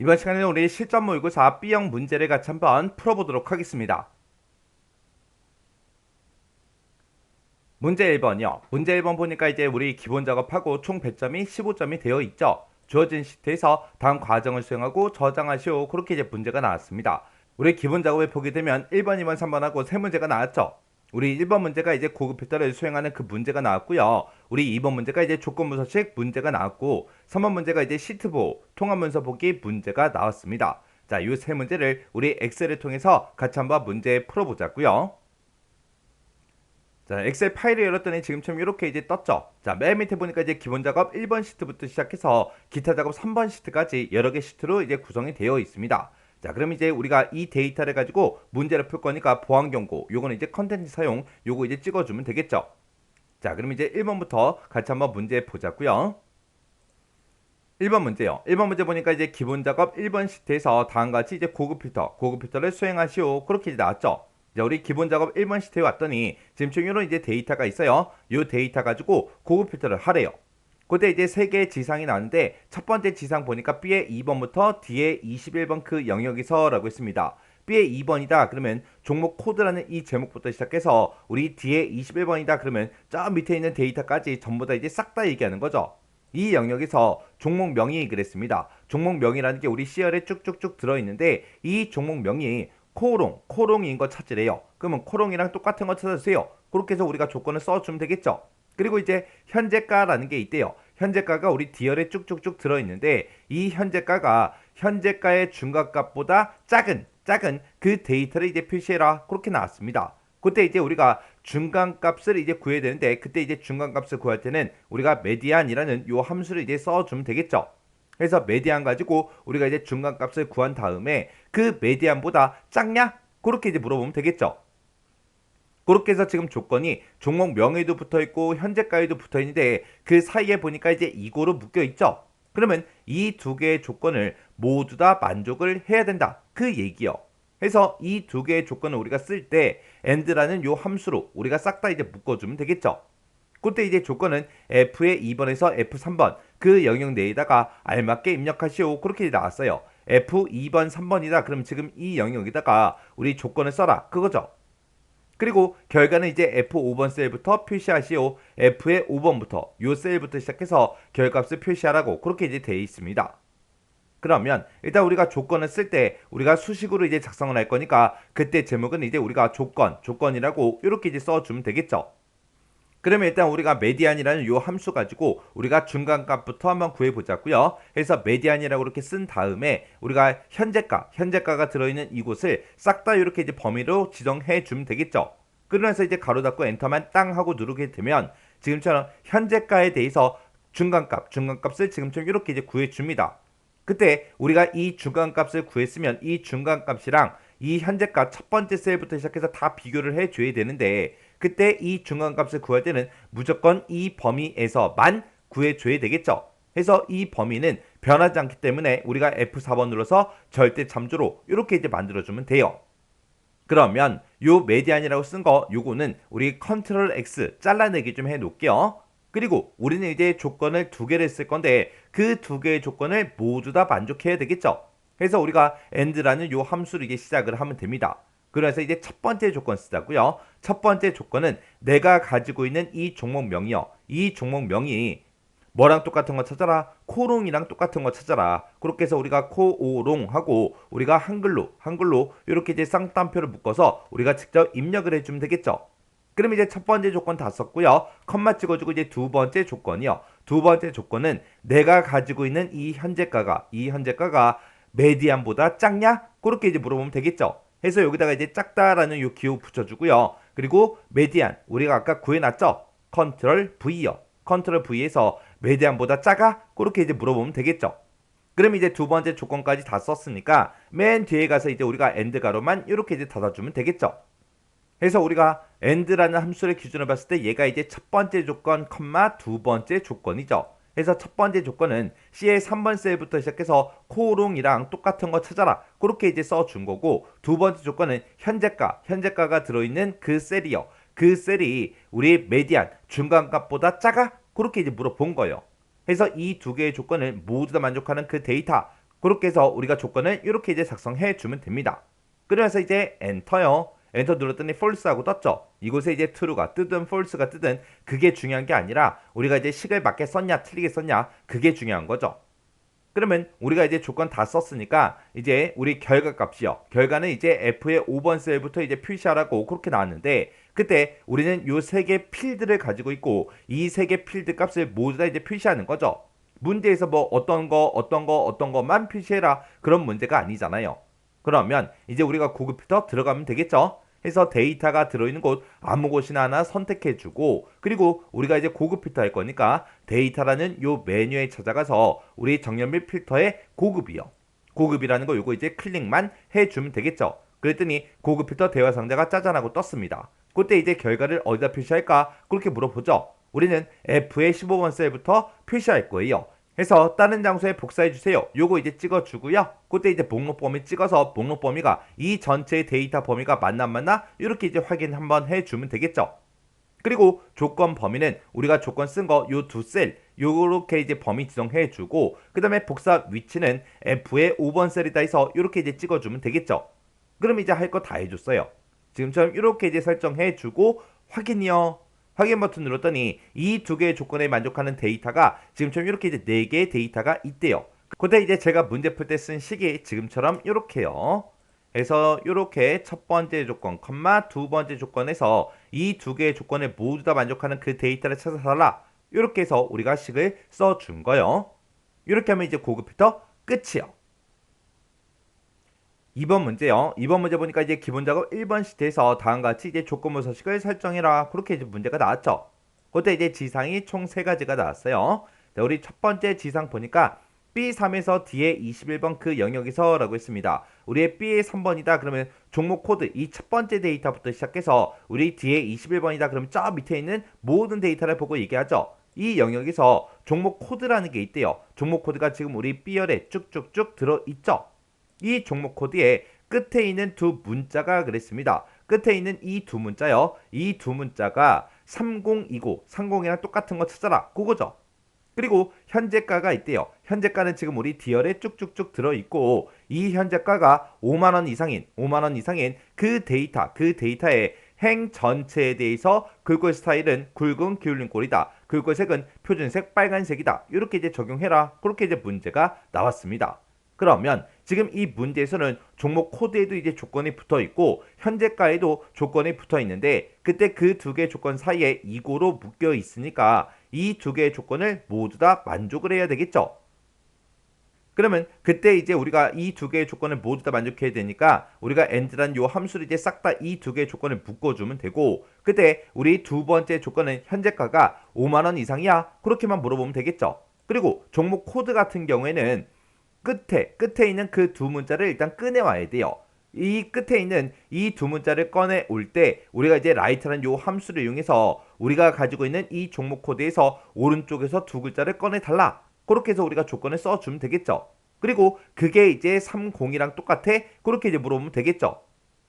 이번 시간에는 우리 실전 모의고사 B형 문제를 같이 한번 풀어보도록 하겠습니다. 문제 1번이요. 문제 1번 보니까 이제 우리 기본 작업하고 총 배점이 15점이 되어 있죠. 주어진 시트에서 다음 과정을 수행하고 저장하시오. 그렇게 이제 문제가 나왔습니다. 우리 기본 작업을 보게 되면 1번, 2번, 3번하고 세 문제가 나왔죠. 우리 1번 문제가 이제 고급 필터를 수행하는 그 문제가 나왔고요. 우리 2번 문제가 이제 조건문서식 문제가 나왔고 3번 문제가 이제 시트 보호, 통합문서 보기 문제가 나왔습니다. 자, 이 세 문제를 우리 엑셀을 통해서 같이 한번 문제 풀어보자고요. 자, 엑셀 파일을 열었더니 지금처럼 이렇게 이제 떴죠. 자, 맨 밑에 보니까 이제 기본 작업 1번 시트부터 시작해서 기타 작업 3번 시트까지 여러 개 시트로 이제 구성이 되어 있습니다. 자, 그럼 이제 우리가 이 데이터를 가지고 문제를 풀 거니까 보안 경고, 요거는 이제 컨텐츠 사용, 요거 이제 찍어주면 되겠죠. 자, 그럼 이제 1번부터 같이 한번 문제 보자고요. 1번 문제요. 1번 문제 보니까 이제 기본 작업 1번 시트에서 다음과 같이 이제 고급 필터를 수행하시오. 그렇게 이제 나왔죠. 자, 우리 기본 작업 1번 시트에 왔더니 지금 이런 이제 데이터가 있어요. 이 데이터 가지고 고급 필터를 하래요. 그때 이제 세 개의 지상이 나왔는데 첫 번째 지상 보니까 B의 2번부터 D의 21번 그 영역에서라고 했습니다. B의 2번이다 그러면 종목 코드라는 이 제목부터 시작해서 우리 D의 21번이다 그러면 저 밑에 있는 데이터까지 전부 다 이제 싹 다 얘기하는 거죠. 이 영역에서 종목명이 그랬습니다. 종목명이라는 게 우리 CR에 쭉쭉쭉 들어있는데 이 종목명이 코롱인 거 찾으래요. 그러면 코롱이랑 똑같은 거 찾아주세요. 그렇게 해서 우리가 조건을 써주면 되겠죠. 그리고 이제 현재가라는 게 있대요. 현재가가 우리 디얼에 쭉쭉쭉 들어있는데 이 현재가가 현재가의 중간값보다 작은 그 데이터를 이제 표시해라. 그렇게 나왔습니다. 그때 이제 우리가 중간값을 이제 구해야 되는데 그때 이제 중간값을 구할 때는 우리가 메디안이라는 요 함수를 이제 써주면 되겠죠. 그래서 메디안 가지고 우리가 이제 중간값을 구한 다음에 그 메디안보다 작냐? 그렇게 이제 물어보면 되겠죠. 그렇게 해서 지금 조건이 종목 명에도 붙어 있고 현재가에도 붙어 있는데 그 사이에 보니까 이제 이거로 묶여 있죠. 그러면 이 두 개의 조건을 모두 다 만족을 해야 된다. 그 얘기요. 그래서 이 두 개의 조건을 우리가 쓸 때 and라는 요 함수로 우리가 싹 다 이제 묶어주면 되겠죠. 그때 이제 조건은 F의 2번에서 F3번 그 영역 내에다가 알맞게 입력하시오. 그렇게 나왔어요. F2번 3번이다. 그럼 지금 이 영역에다가 우리 조건을 써라. 그거죠. 그리고 결과는 이제 F5번 셀부터 표시하시오. F의 5번부터 요 셀부터 시작해서 결값을 표시하라고 그렇게 이제 되어 있습니다. 그러면 일단 우리가 조건을 쓸 때 우리가 수식으로 이제 작성을 할 거니까 그때 제목은 이제 우리가 조건이라고 이렇게 이제 써주면 되겠죠. 그러면 일단 우리가 메디안이라는 요 함수 가지고 우리가 중간값부터 한번 구해보자고요. 그래서 메디안이라고 이렇게 쓴 다음에 우리가 현재가가 들어있는 이곳을 싹 다 이렇게 이제 범위로 지정해 주면 되겠죠. 그러면서 이제 가로 닫고 엔터만 땅 하고 누르게 되면 지금처럼 현재가에 대해서 중간값을 지금처럼 이렇게 이제 구해줍니다. 그때 우리가 이 중간값을 구했으면 이 중간값이랑 이 현재가 첫 번째 셀부터 시작해서 다 비교를 해줘야 되는데 그때 이 중간값을 구할 때는 무조건 이 범위에서만 구해줘야 되겠죠. 그래서 이 범위는 변하지 않기 때문에 우리가 F4번 눌러서 절대 참조로 이렇게 이제 만들어주면 돼요. 그러면 요 메디안이라고 쓴 거 요거는 우리 컨트롤 X 잘라내기 좀 해놓을게요. 그리고 우리는 이제 조건을 두 개를 쓸 건데 그 두 개의 조건을 모두 다 만족해야 되겠죠. 그래서 우리가 and라는 요 함수를 이제 시작을 하면 됩니다. 그래서 이제 첫 번째 조건 쓰자고요. 첫 번째 조건은 내가 가지고 있는 이 종목명이요. 이 종목명이 뭐랑 똑같은 거 찾아라. 코롱이랑 똑같은 거 찾아라. 그렇게 해서 우리가 코오롱하고 우리가 한글로 이렇게 이제 쌍따옴표를 묶어서 우리가 직접 입력을 해주면 되겠죠. 그럼 이제 첫 번째 조건 다 썼고요. 컴마 찍어주고 이제 두 번째 조건이요. 두 번째 조건은 내가 가지고 있는 이 현재가가 메디안보다 작냐? 그렇게 이제 물어보면 되겠죠. 해서 여기다가 이제 작다라는 요 기호 붙여주고요. 그리고 메디안 우리가 아까 구해놨죠. 컨트롤 V요. 컨트롤 V에서 메디안보다 작아? 그렇게 이제 물어보면 되겠죠. 그럼 이제 두 번째 조건까지 다 썼으니까 맨 뒤에 가서 이제 우리가 엔드 가로만 이렇게 이제 닫아주면 되겠죠. 그래서 우리가 and라는 함수를 기준으로 봤을 때 얘가 이제 첫 번째 조건, 두 번째 조건이죠. 그래서 첫 번째 조건은 C의 3번 셀부터 시작해서 코롱이랑 똑같은 거 찾아라. 그렇게 이제 써준 거고 두 번째 조건은 현재가가 들어있는 그 셀이요. 그 셀이 우리 메디안, 중간값보다 작아? 그렇게 이제 물어본 거예요. 그래서 이 두 개의 조건을 모두 다 만족하는 그 데이터 그렇게 해서 우리가 조건을 이렇게 이제 작성해 주면 됩니다. 그러면서 이제 엔터요. 엔터 눌렀더니 false하고 떴죠. 이곳에 이제 true가 뜨든 false가 뜨든 그게 중요한 게 아니라 우리가 이제 식을 맞게 썼냐 틀리게 썼냐 그게 중요한 거죠. 그러면 우리가 이제 조건 다 썼으니까 이제 우리 결과 값이요. 결과는 이제 F의 5번 셀부터 이제 표시하라고 그렇게 나왔는데 그때 우리는 요 세 개 필드를 가지고 있고 이 세 개 필드 값을 모두 다 이제 표시하는 거죠. 문제에서 뭐 어떤 것만 표시해라 그런 문제가 아니잖아요. 그러면 이제 우리가 고급 필터 들어가면 되겠죠. 해서 데이터가 들어있는 곳 아무 곳이나 하나 선택해주고 그리고 우리가 이제 고급 필터 할 거니까 데이터라는 요 메뉴에 찾아가서 우리 정렬 필터의 고급이요. 고급이라는 거 요거 이제 클릭만 해주면 되겠죠. 그랬더니 고급 필터 대화 상자가 짜잔하고 떴습니다. 그때 이제 결과를 어디다 표시할까? 그렇게 물어보죠. 우리는 F의 15번 셀부터 표시할 거예요. 해서 다른 장소에 복사해 주세요. 요거 이제 찍어 주고요. 그때 이제 목록 범위 찍어서 목록 범위가 이 전체의 데이터 범위가 맞나 안 맞나 이렇게 이제 확인 한번 해 주면 되겠죠. 그리고 조건 범위는 우리가 조건 쓴 거 요 두 셀 요렇게 이제 범위 지정해 주고 그다음에 복사 위치는 F의 5번 셀이다 해서 요렇게 이제 찍어 주면 되겠죠. 그럼 이제 할 거 다 해 줬어요. 지금처럼 이렇게 이제 설정해 주고 확인이요. 확인 버튼 눌렀더니 이 두 개의 조건에 만족하는 데이터가 지금처럼 이렇게 이제 네 개의 데이터가 있대요. 그때 이제 제가 문제 풀 때 쓴 식이 지금처럼 이렇게요. 그래서 이렇게 첫 번째 조건, 두 번째 조건에서 이 두 개의 조건에 모두 다 만족하는 그 데이터를 찾아서 달라. 이렇게 해서 우리가 식을 써준 거요. 이렇게 하면 이제 고급 필터 끝이요. 2번 문제요. 2번 문제 보니까 이제 기본 작업 1번 시트에서 다음과 같이 이제 조건부 서식을 설정해라. 그렇게 이제 문제가 나왔죠. 그때 이제 지상이 총 3가지가 나왔어요. 자, 우리 첫 번째 지상 보니까 B3에서 D의 21번 그 영역에서 라고 했습니다. 우리의 B의 3번이다. 그러면 종목 코드 이 첫 번째 데이터부터 시작해서 우리 D의 21번이다. 그러면 저 밑에 있는 모든 데이터를 보고 얘기하죠. 이 영역에서 종목 코드라는 게 있대요. 종목 코드가 지금 우리 B열에 쭉쭉쭉 들어있죠. 이 종목 코드의 끝에 있는 두 문자가 그랬습니다. 끝에 있는 이 두 문자요. 이 두 문자가 3020, 30이랑 똑같은 거 찾아라. 그거죠. 그리고 현재가가 있대요. 현재가는 지금 우리 D열에 쭉쭉쭉 들어있고 이 현재가가 5만원 이상인 그 데이터의 행 전체에 대해서 글꼴 스타일은 굵은 기울린 꼴이다. 글꼴 색은 표준색 빨간색이다. 이렇게 이제 적용해라. 그렇게 이제 문제가 나왔습니다. 그러면 지금 이 문제에서는 종목 코드에도 이제 조건이 붙어 있고 현재가에도 조건이 붙어 있는데 그때 그 두 개의 조건 사이에 이고로 묶여 있으니까 이 두 개의 조건을 모두 다 만족을 해야 되겠죠. 그러면 그때 이제 우리가 이 두 개의 조건을 모두 다 만족해야 되니까 우리가 and란 요 함수를 이제 싹 다 이 두 개의 조건을 묶어주면 되고 그때 우리 두 번째 조건은 현재가가 5만원 이상이야? 그렇게만 물어보면 되겠죠. 그리고 종목 코드 같은 경우에는 끝에 있는 그 두 문자를 일단 꺼내와야 돼요. 이 끝에 있는 이 두 문자를 꺼내 올 때 우리가 이제 라이트라는 요 함수를 이용해서 우리가 가지고 있는 이 종목 코드에서 오른쪽에서 두 글자를 꺼내 달라. 그렇게 해서 우리가 조건을 써주면 되겠죠. 그리고 그게 이제 30이랑 똑같아. 그렇게 이제 물어보면 되겠죠.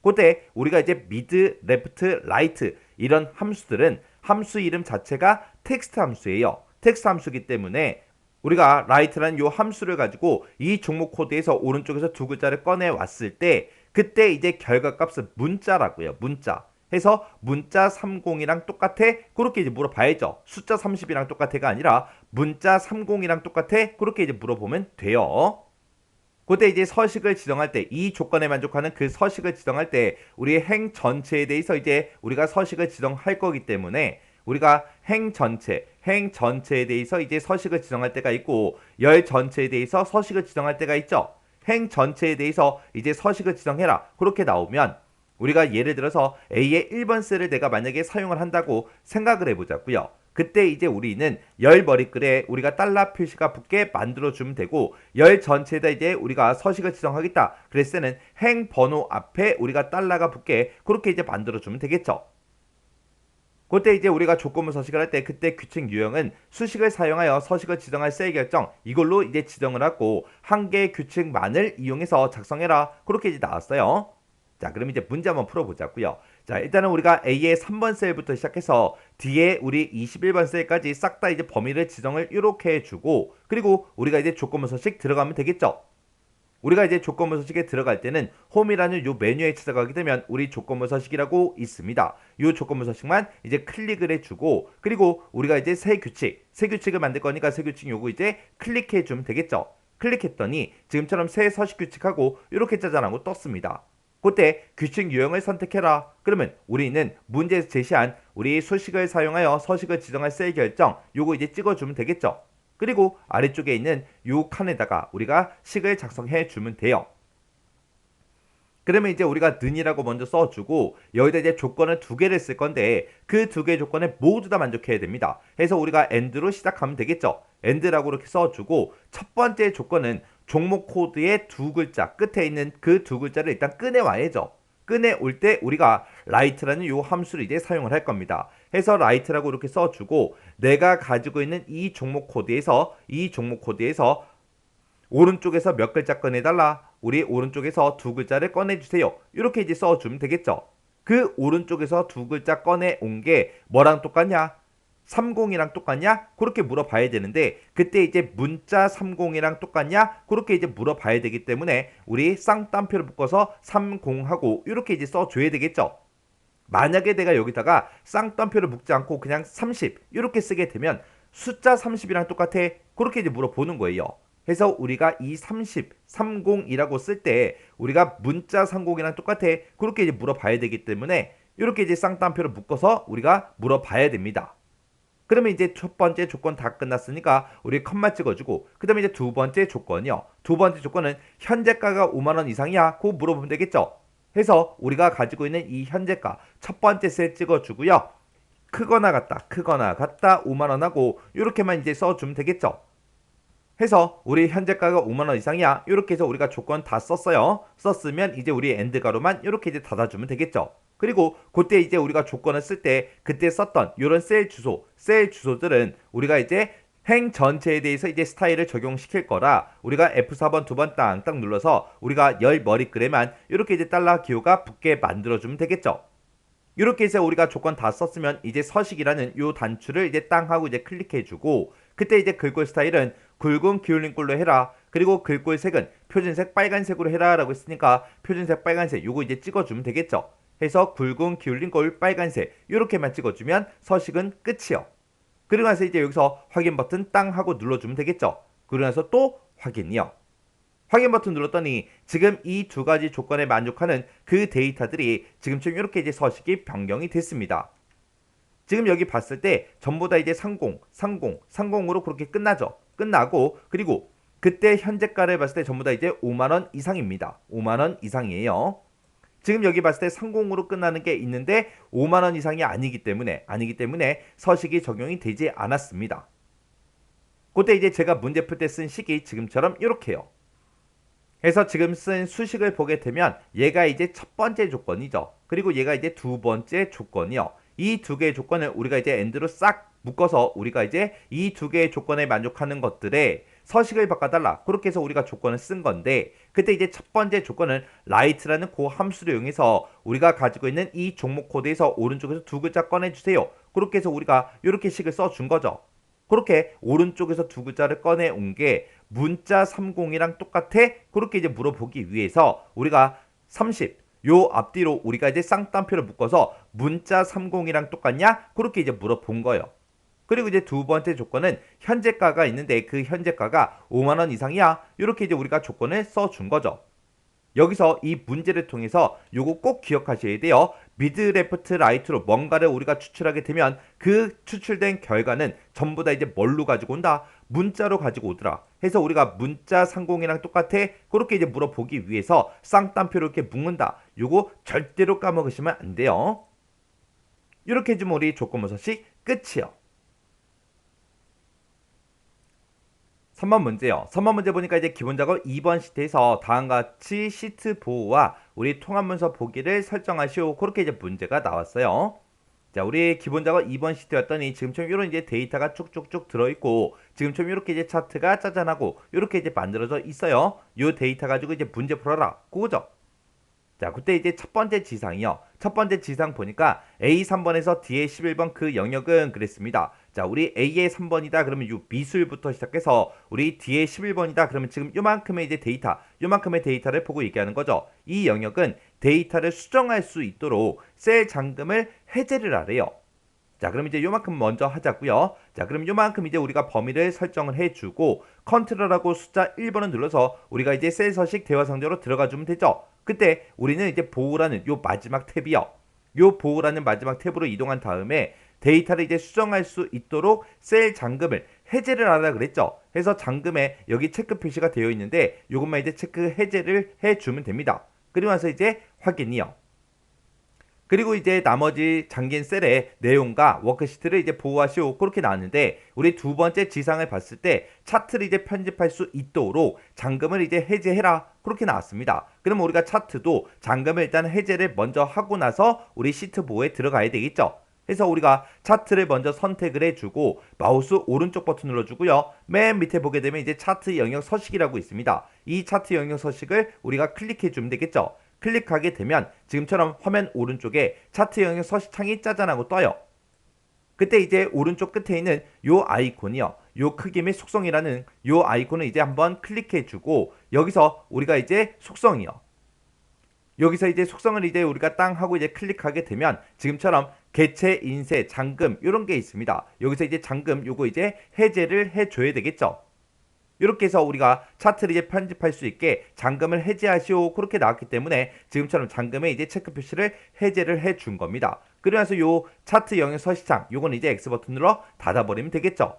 그때 우리가 이제 미드, 레프트, 라이트 이런 함수들은 함수 이름 자체가 텍스트 함수예요. 텍스트 함수이기 때문에 우리가 라이트라는 요 함수를 가지고 이 종목 코드에서 오른쪽에서 두 글자를 꺼내 왔을 때 그때 이제 결과값은 문자라고요. 문자. 해서 문자 30이랑 똑같아? 그렇게 이제 물어봐야죠. 숫자 30이랑 똑같아가 아니라 문자 30이랑 똑같아? 그렇게 이제 물어보면 돼요. 그때 이제 서식을 지정할 때 이 조건에 만족하는 그 서식을 지정할 때 우리 행 전체에 대해서 이제 우리가 서식을 지정할 거기 때문에 우리가 행 전체에 대해서 이제 서식을 지정할 때가 있고 열 전체에 대해서 서식을 지정할 때가 있죠. 행 전체에 대해서 이제 서식을 지정해라. 그렇게 나오면 우리가 예를 들어서 A의 1번 셀을 내가 만약에 사용을 한다고 생각을 해보자고요. 그때 이제 우리는 열 머리글에 우리가 달러 표시가 붙게 만들어주면 되고 열 전체에다 이제 우리가 서식을 지정하겠다. 그랬을 때는 행 번호 앞에 우리가 달러가 붙게 그렇게 이제 만들어주면 되겠죠. 그때 이제 우리가 조건부 서식을 할 때 그때 규칙 유형은 수식을 사용하여 서식을 지정할 셀 결정 이걸로 이제 지정을 하고 한 개의 규칙만을 이용해서 작성해라. 그렇게 이제 나왔어요. 자, 그럼 이제 문제 한번 풀어보자고요. 자, 일단은 우리가 A의 3번 셀부터 시작해서 D의 우리 21번 셀까지 싹 다 이제 범위를 지정을 이렇게 해주고 그리고 우리가 이제 조건부 서식 들어가면 되겠죠. 우리가 이제 조건부 서식에 들어갈 때는 홈이라는 요 메뉴에 찾아가게 되면 우리 조건부 서식이라고 있습니다. 요 조건부 서식만 이제 클릭을 해주고, 그리고 우리가 이제 새 규칙을 만들 거니까 새 규칙 요거 이제 클릭해 주면 되겠죠. 클릭했더니 지금처럼 새 서식 규칙하고 이렇게 짜잔하고 떴습니다. 그때 규칙 유형을 선택해라. 그러면 우리는 문제에서 제시한 우리 수식을 사용하여 서식을 지정할 셀 결정 요거 이제 찍어주면 되겠죠. 그리고 아래쪽에 있는 요 칸에다가 우리가 식을 작성해 주면 돼요. 그러면 이제 우리가 는이라고 먼저 써주고 여기다 이제 조건을 두 개를 쓸 건데 그 두 개의 조건을 모두 다 만족해야 됩니다. 해서 우리가 end로 시작하면 되겠죠. end라고 이렇게 써주고 첫 번째 조건은 종목 코드의 두 글자 끝에 있는 그 두 글자를 일단 꺼내와야죠. 꺼내올 때 우리가 write라는 요 함수를 이제 사용을 할 겁니다. 해서 write라고 이렇게 써주고 내가 가지고 있는 이 종목 코드에서 오른쪽에서 몇 글자 꺼내달라. 우리 오른쪽에서 두 글자를 꺼내주세요. 이렇게 이제 써주면 되겠죠. 그 오른쪽에서 두 글자 꺼내온 게 뭐랑 똑같냐? 30이랑 똑같냐? 그렇게 물어봐야 되는데 그때 이제 문자 30이랑 똑같냐? 그렇게 이제 물어봐야 되기 때문에 우리 쌍따옴표를 묶어서 30하고 이렇게 이제 써줘야 되겠죠. 만약에 내가 여기다가 쌍따옴표를 묶지 않고 그냥 30 이렇게 쓰게 되면 숫자 30이랑 똑같아? 그렇게 이제 물어보는 거예요. 해서 우리가 이 30, 30이라고 쓸 때 우리가 문자 30이랑 똑같아? 그렇게 이제 물어봐야 되기 때문에 이렇게 이제 쌍따옴표를 묶어서 우리가 물어봐야 됩니다. 그러면 이제 첫 번째 조건 다 끝났으니까 우리 컴마 찍어주고 그 다음에 이제 두 번째 조건이요. 두 번째 조건은 현재가가 5만원 이상이야? 그거 물어보면 되겠죠. 해서 우리가 가지고 있는 이 현재가 첫 번째 셀 찍어주고요. 크거나 같다 5만원하고 이렇게만 이제 써주면 되겠죠. 해서 우리 현재가가 5만원 이상이야. 이렇게 해서 우리가 조건 다 썼어요. 썼으면 이제 우리 엔드가로만 이렇게 이제 닫아주면 되겠죠. 그리고 그때 이제 우리가 조건을 쓸 때 그때 썼던 이런 셀 주소들은 우리가 이제 행 전체에 대해서 이제 스타일을 적용시킬 거라 우리가 F4번 두 번 땅땅 눌러서 우리가 열 머리글에만 이렇게 이제 달러 기호가 붙게 만들어주면 되겠죠. 이렇게 해서 우리가 조건 다 썼으면 이제 서식이라는 요 단추를 이제 땅 하고 이제 클릭해주고 그때 이제 글꼴 스타일은 굵은 기울린 꼴로 해라. 그리고 글꼴 색은 표준색 빨간색으로 해라 라고 했으니까 표준색 빨간색 요거 이제 찍어주면 되겠죠. 해서 굵은 기울린 꼴 빨간색 이렇게만 찍어주면 서식은 끝이요. 그리고 나서 이제 여기서 확인 버튼 땅 하고 눌러주면 되겠죠. 그리고 나서 또 확인이요. 확인 버튼 눌렀더니 지금 이 두 가지 조건에 만족하는 그 데이터들이 지금쯤 이렇게 이제 서식이 변경이 됐습니다. 지금 여기 봤을 때 전부 다 이제 30으로 그렇게 끝나죠. 끝나고 그리고 그때 현재가를 봤을 때 전부 다 이제 5만원 이상입니다. 5만원 이상이에요. 지금 여기 봤을 때 30으로 끝나는 게 있는데 5만원 이상이 아니기 때문에 서식이 적용이 되지 않았습니다. 그때 이제 제가 문제 풀 때 쓴 식이 지금처럼 이렇게요. 해서 지금 쓴 수식을 보게 되면 얘가 이제 첫 번째 조건이죠. 그리고 얘가 이제 두 번째 조건이요. 이 두 개의 조건을 우리가 이제 엔드로 싹 묶어서 우리가 이제 이 두 개의 조건에 만족하는 것들의 서식을 바꿔달라. 그렇게 해서 우리가 조건을 쓴 건데 그때 이제 첫 번째 조건은 write라는 그 함수를 이용해서 우리가 가지고 있는 이 종목 코드에서 오른쪽에서 두 글자 꺼내주세요. 그렇게 해서 우리가 이렇게 식을 써준 거죠. 그렇게 오른쪽에서 두 글자를 꺼내온 게 문자 30이랑 똑같아? 그렇게 이제 물어보기 위해서 우리가 30 요 앞뒤로 우리가 이제 쌍따옴표를 묶어서 문자 30이랑 똑같냐? 그렇게 이제 물어본 거예요. 그리고 이제 두 번째 조건은 현재가가 있는데 그 현재가가 5만원 이상이야? 이렇게 이제 우리가 조건을 써준 거죠. 여기서 이 문제를 통해서 요거 꼭 기억하셔야 돼요. 미드, 레프트, 라이트로 뭔가를 우리가 추출하게 되면 그 추출된 결과는 전부 다 이제 뭘로 가지고 온다? 문자로 가지고 오더라. 해서 우리가 문자 30이랑 똑같아? 그렇게 이제 물어보기 위해서 쌍따옴표로 이렇게 묶는다. 요거 절대로 까먹으시면 안 돼요. 이렇게 해주면 우리 조건부 서식 끝이요. 3번 문제요. 3번 문제 보니까 이제 기본 작업 2번 시트에서 다음과 같이 시트 보호와 우리 통합 문서 보기를 설정하시오. 그렇게 이제 문제가 나왔어요. 자, 우리 기본 작업 2번 시트였더니 지금처럼 이런 이제 데이터가 쭉쭉쭉 들어있고 지금처럼 이렇게 이제 차트가 짜잔하고 이렇게 이제 만들어져 있어요. 이 데이터 가지고 이제 문제 풀어라. 그거죠. 자, 그때 이제 첫 번째 지상이요. 첫 번째 지상 보니까 A3번에서 D의 11번 그 영역은 그랬습니다. 자, 자, 우리 A의 3번이다. 그러면 요 미술부터 시작해서 우리 D의 11번이다. 그러면 지금 요만큼의 이제 데이터, 요만큼의 데이터를 보고 얘기하는 거죠. 이 영역은 데이터를 수정할 수 있도록 셀 잠금을 해제를 하래요. 자, 그럼 이제 요만큼 먼저 하자고요. 자, 그럼 요만큼 이제 우리가 범위를 설정을 해주고 컨트롤하고 숫자 1번을 눌러서 우리가 이제 셀 서식 대화 상자로 들어가 주면 되죠. 그때 우리는 이제 보호라는 요 마지막 탭이요. 요 보호라는 마지막 탭으로 이동한 다음에 데이터를 이제 수정할 수 있도록 셀 잠금을 해제를 하라 그랬죠. 그래서 잠금에 여기 체크 표시가 되어 있는데 요것만 이제 체크 해제를 해주면 됩니다. 그리고 나서 이제 확인이요. 그리고 이제 나머지 잠긴 셀의 내용과 워크시트를 이제 보호하시오 그렇게 나왔는데 우리 두 번째 지상을 봤을 때 차트를 이제 편집할 수 있도록 잠금을 이제 해제해라 그렇게 나왔습니다. 그럼 우리가 차트도 잠금을 일단 해제를 먼저 하고 나서 우리 시트 보호에 들어가야 되겠죠. 그래서 우리가 차트를 먼저 선택을 해주고 마우스 오른쪽 버튼 눌러주고요. 맨 밑에 보게 되면 이제 차트 영역 서식이라고 있습니다. 이 차트 영역 서식을 우리가 클릭해주면 되겠죠. 클릭하게 되면 지금처럼 화면 오른쪽에 차트 영역 서식창이 짜잔하고 떠요. 그때 이제 오른쪽 끝에 있는 요 아이콘이요. 요 크기 및 속성이라는 요 아이콘을 이제 한번 클릭해주고 여기서 우리가 이제 속성이요. 여기서 이제 속성을 이제 우리가 땅 하고 이제 클릭하게 되면 지금처럼 개체, 인쇄, 잠금 이런 게 있습니다. 여기서 이제 잠금 요거 이제 해제를 해줘야 되겠죠. 이렇게 해서 우리가 차트를 이제 편집할 수 있게 잠금을 해제하시오 그렇게 나왔기 때문에 지금처럼 잠금에 이제 체크 표시를 해제를 해준 겁니다. 그러면서 요 차트 영역 서식창 요건 이제 X 버튼 눌러 닫아버리면 되겠죠.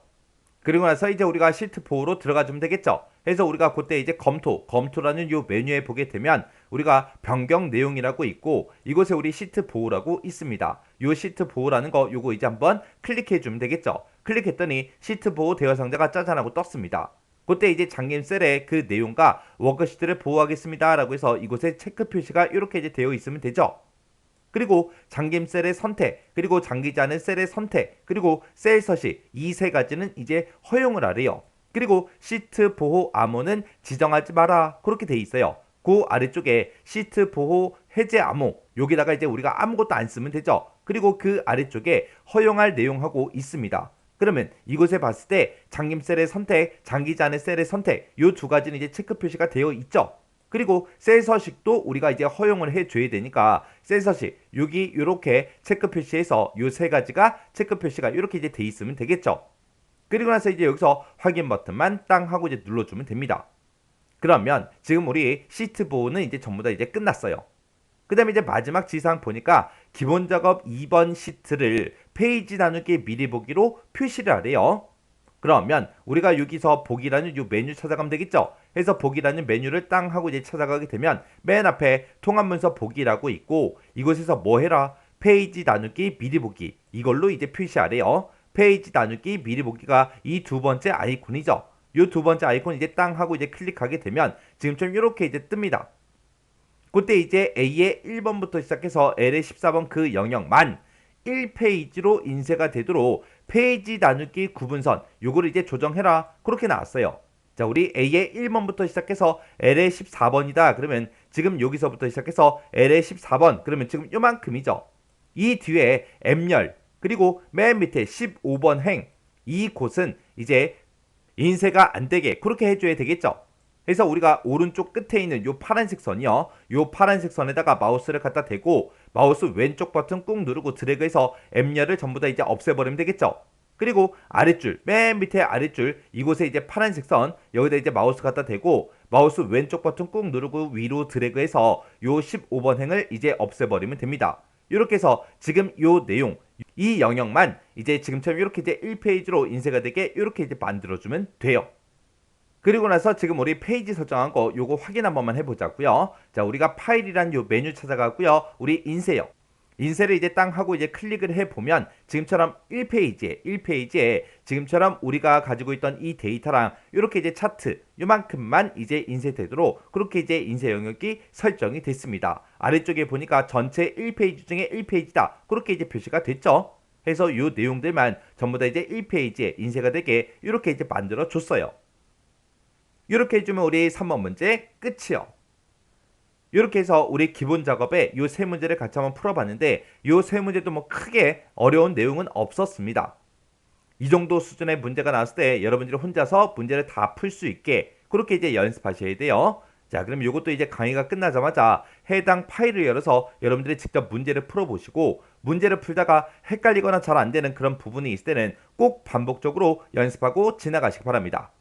그리고 나서 이제 우리가 시트 보호로 들어가 주면 되겠죠. 그래서 우리가 그때 이제 검토라는 요 메뉴에 보게 되면 우리가 변경 내용이라고 있고 이곳에 우리 시트 보호라고 있습니다. 요 시트 보호라는 거 요거 이제 한번 클릭해 주면 되겠죠. 클릭했더니 시트 보호 대화 상자가 짜잔하고 떴습니다. 그때 이제 잠긴 셀의 그 내용과 워크시트를 보호하겠습니다 라고 해서 이곳에 체크 표시가 이렇게 이제 되어 있으면 되죠. 그리고 잠김 셀의 선택, 그리고 잠기지 않은 셀의 선택, 그리고 셀 서식 이 세 가지는 이제 허용을 하래요. 그리고 시트 보호 암호는 지정하지 마라 그렇게 돼 있어요. 그 아래쪽에 시트 보호 해제 암호 여기다가 이제 우리가 아무것도 안 쓰면 되죠. 그리고 그 아래쪽에 허용할 내용하고 있습니다. 그러면 이곳에 봤을 때 잠김 셀의 선택, 잠기지 않은 셀의 선택 이 두 가지는 이제 체크 표시가 되어 있죠. 그리고 셀 서식도 우리가 이제 허용을 해줘야 되니까 셀 서식 여기 이렇게 체크 표시해서 이 세 가지가 체크 표시가 이렇게 이제 돼 있으면 되겠죠. 그리고 나서 이제 여기서 확인 버튼만 땅 하고 이제 눌러주면 됩니다. 그러면 지금 우리 시트 보호는 이제 전부 다 이제 끝났어요. 그 다음에 이제 마지막 지상 보니까 기본 작업 2번 시트를 페이지 나누기 미리 보기로 표시를 하래요. 그러면 우리가 여기서 보기라는 이 메뉴 찾아가면 되겠죠. 그래서 보기라는 메뉴를 땅 하고 이제 찾아가게 되면 맨 앞에 통합문서 보기라고 있고 이곳에서 뭐 해라? 페이지 나누기 미리 보기 이걸로 이제 표시하래요. 페이지 나누기 미리 보기가 이 두 번째 아이콘이죠. 이 두 번째 아이콘 이제 땅 하고 이제 클릭하게 되면 지금처럼 이렇게 이제 뜹니다. 그때 이제 A의 1번부터 시작해서 L의 14번 그 영역만 1페이지로 인쇄가 되도록 페이지 나누기 구분선 요거를 이제 조정해라 그렇게 나왔어요. 자, 우리 A의 1번부터 시작해서 L의 14번이다. 그러면 지금 여기서부터 시작해서 L의 14번 그러면 지금 요만큼이죠. 이 뒤에 M열 그리고 맨 밑에 15번 행 이곳은 이제 인쇄가 안 되게 그렇게 해줘야 되겠죠. 그래서 우리가 오른쪽 끝에 있는 요 파란색 선이요. 요 파란색 선에다가 마우스를 갖다 대고 마우스 왼쪽 버튼 꾹 누르고 드래그해서 M열을 전부 다 이제 없애버리면 되겠죠. 그리고 아랫줄, 맨 밑에 아랫줄 이곳에 이제 파란색 선 여기다 이제 마우스 갖다 대고 마우스 왼쪽 버튼 꾹 누르고 위로 드래그해서 요 15번 행을 이제 없애버리면 됩니다. 이렇게 해서 지금 요 내용 이 영역만 이제 지금처럼 이렇게 이제 1페이지로 인쇄가 되게 이렇게 이제 만들어주면 돼요. 그리고 나서 지금 우리 페이지 설정한 거 요거 확인 한 번만 해보자고요. 자, 우리가 파일이란 요 메뉴 찾아가고요. 우리 인쇄요. 인쇄를 이제 땅 하고 이제 클릭을 해보면 지금처럼 1페이지에 지금처럼 우리가 가지고 있던 이 데이터랑 이렇게 이제 차트 요만큼만 이제 인쇄되도록 그렇게 이제 인쇄 영역이 설정이 됐습니다. 아래쪽에 보니까 전체 1페이지 중에 1페이지다. 그렇게 이제 표시가 됐죠. 해서 요 내용들만 전부 다 이제 1페이지에 인쇄가 되게 이렇게 이제 만들어 줬어요. 이렇게 해주면 우리 3번 문제 끝이요. 이렇게 해서 우리 기본 작업에 이 세 문제를 같이 한번 풀어봤는데 이 세 문제도 뭐 크게 어려운 내용은 없었습니다. 이 정도 수준의 문제가 나왔을 때 여러분들이 혼자서 문제를 다 풀 수 있게 그렇게 이제 연습하셔야 돼요. 자, 그럼 이것도 이제 강의가 끝나자마자 해당 파일을 열어서 여러분들이 직접 문제를 풀어보시고 문제를 풀다가 헷갈리거나 잘 안 되는 그런 부분이 있을 때는 꼭 반복적으로 연습하고 지나가시기 바랍니다.